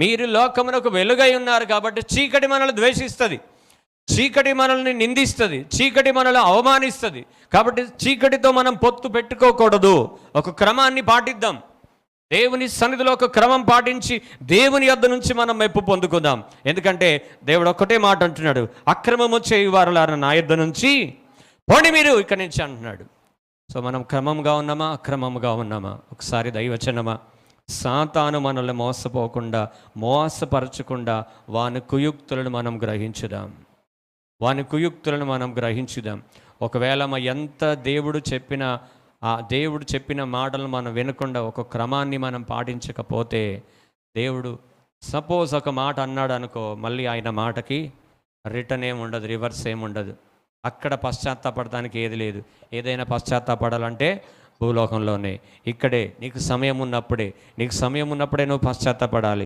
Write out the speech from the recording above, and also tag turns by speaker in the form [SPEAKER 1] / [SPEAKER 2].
[SPEAKER 1] మీరు లోకమునకు వెలుగై ఉన్నారు కాబట్టి చీకటి మనల్ని ద్వేషిస్తుంది, చీకటి మనల్ని నిందిస్తుంది, చీకటి మనల్ని అవమానిస్తుంది. కాబట్టి చీకటితో మనం పొత్తు పెట్టుకోకూడదు. ఒక క్రమాన్ని పాటిద్దాం. దేవుని సన్నిధిలో ఒక క్రమం పాటించి దేవుని యొద్ద నుంచి మనం మెప్పు పొందుకుందాం. ఎందుకంటే దేవుడు ఒక్కటే మాట అంటున్నాడు, అక్రమము చేయువారులారా నా యొద్ద నుంచి పోండి మీరు ఇక్కడి నుంచి అంటున్నాడు. సో మనం క్రమంగా ఉన్నామా, అక్రమంగా ఉన్నామా? ఒకసారి దైవచనమా, సాతాను మనల్ని మోసపోకుండా, మోసపరచకుండా వాని కుయుక్తులను మనం గ్రహించుదాం. వాని కుయుక్తులను మనం గ్రహించుదాం. ఒకవేళ ఎంత దేవుడు చెప్పిన మాటలు మనం వినకుండా ఒక క్రమాన్ని మనం పాటించకపోతే, దేవుడు సపోజ్ ఒక మాట అన్నాడు అనుకో, మళ్ళీ ఆయన మాటకి రిటర్న్ ఏముండదు, రివర్స్ ఏముండదు. అక్కడ పశ్చాత్తాపడటానికి ఏది లేదు. ఏదైనా పశ్చాత్తాపడాలంటే భూలోకంలోనే, ఇక్కడే నీకు సమయం ఉన్నప్పుడే నువ్వు పశ్చాత్తాపడాలి.